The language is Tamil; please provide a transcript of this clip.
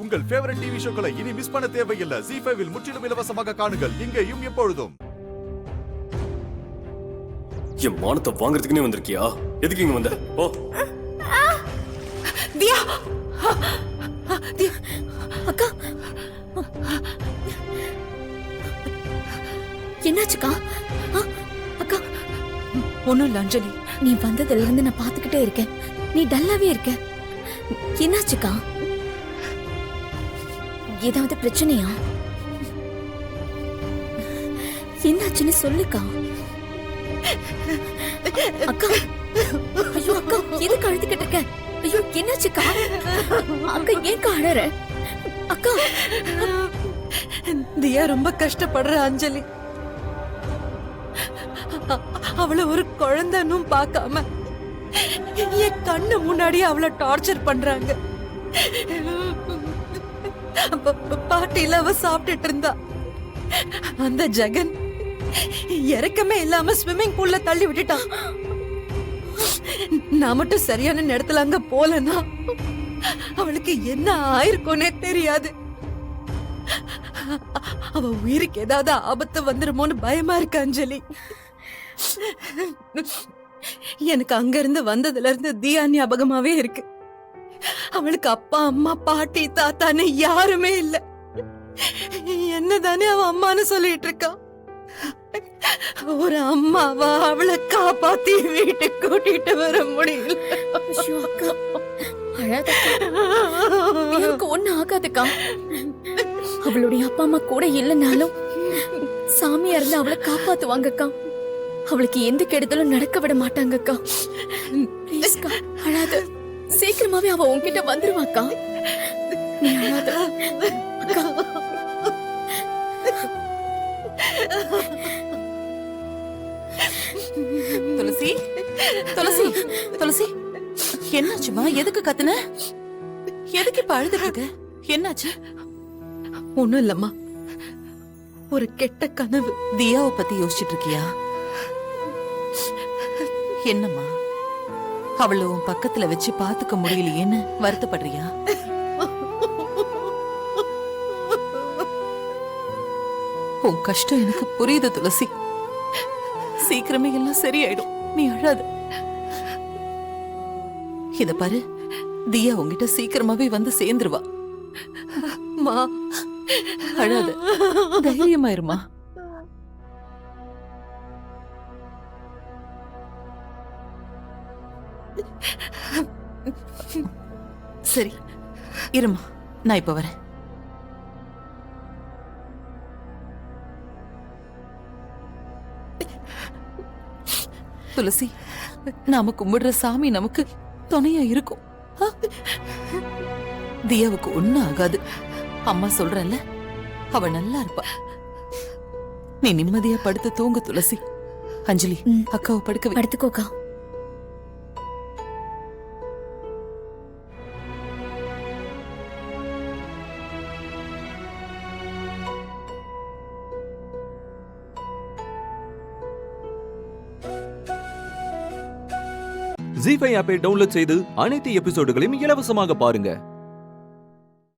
உங்கள் ஃபேவரட் டிவி ஷோக்களை இனி மிஸ் பண்ண தேவையில்லை. ZEE5 இல் முற்றிலும் இலவசமாக காணுங்கள். இங்கேயும் எப்பொழுதும். என் மானத்தை வாங்குறதுக்குனே வந்திருக்கியா? எதுக்கு இங்க வந்த? ஓ தியா, தியா அக்கா, என்னாச்சுக்கா? அக்கா ஒண்ணும் இல்ல அஞ்சலி. நீ வந்ததுல இருந்து நான் பாத்துக்கிட்டே இருக்கேன். நீ டல்லாவே இருக்க. என்னாச்சுக்கா? ஏதாவது பிரச்சனையா? என்னாச்சுன்னு சொல்லுக்கா. அக்கா, ஐயோ அக்கா, எதுக்கு அழுதுகிட்டு இருக்க? ஐயோ என்னாச்சுக்கா? அக்கா ஏன் அழற? அக்கா, தியா ரொம்ப கஷ்டப்படுற அஞ்சலி. அவளை ஒரு குழந்தைன்னு பார்க்காம என் கண்ணு முன்னாடி அவளை டார்ச்சர் பண்றாங்க. பாட்டியில அவ சாப்பிட்டுட்டு இருந்தா. அந்த ஜெகன் இறக்கமே இல்லாம ஸ்விம்மிங் பூல்ல தள்ளி விட்டுட்டான். நான் மட்டும் சரியான நேரத்துல அங்க போலனா அவளுக்கு என்ன ஆயிருக்கும்னே தெரியாது. அவ உயிருக்கு ஏதாவது ஆபத்து வந்துருமோன்னு பயமா இருக்கு அஞ்சலி. எனக்கு அங்க இருந்து வந்ததுல இருந்து தியா ஞாபகமாவே இருக்கு. அவளுக்கு அப்பா அம்மா பாட்டி தாத்தான்னு யாருமே இல்ல. என்னதானே அவ அம்மான்னு சொல்லிட்டு இருக்கா. ஒரு அம்மாவா அவளை காப்பாத்தி வீட்டுக்கு கூட்டிட்டு வர முடியல. அக்கா எனக்கு ஒண்ணு ஆகாதுக்கா. அவளுடைய அப்பா அம்மா கூட இல்லைனாலும் சாமியா இருந்து அவளை காப்பாத்துவாங்கக்கா. அவளுக்கு எந்த கெடுதலும் நடக்க விட மாட்டாங்கக்கா. ப்ளீஸ்க்கா அழாத. சீக்கிரமாவே அவ உன்கிட்ட வந்துருவாக்கா. நீ அழாத அக்கா. துளசி, துளசி, துளசி, என்னாச்சுமா? எதுக்கு கத்துன? எதுக்கு இப்ப அழுதுட்டு இருக்க? என்னாச்சு? ஒண்ணும் இல்லம்மா, ஒரு கெட்ட கனவு. தியாவை பத்தி யோசிச்சுட்டு இருக்கியா? என்னம்மா, அவளை உன் பக்கத்துல வச்சு பாத்துக்க முடியலையேன்னு வருத்தப்படுறியா? உன் கஷ்டம் எனக்கு புரியுது துளசி. சீக்கிரமே எல்லாம் சரியாயிடும். நீ அழாத. இத பாரு, தியா உன்கிட்ட சீக்கிரமாவே வந்து சேர்ந்துருவா. மா அழாத, தைரியமாயிருமா. சரி இருமா, நான் இப்ப வரேன். துளசி, நாம கும்பிடுற சாமி நமக்கு துணையா இருக்கும். தியாவுக்கு ஒண்ணும் ஆகாது. அம்மா சொல்றல்ல, அவ நல்லா இருப்பா. நீ நிம்மதியா படுத்து தூங்கு துளசி. அஞ்சலி, அக்காவை படுக்க வை. படுத்துக்கோக்கா. ZEE5 ஆப்பை டவுன்லோட் செய்து அனைத்து எபிசோடுகளையும் இலவசமாக பாருங்க.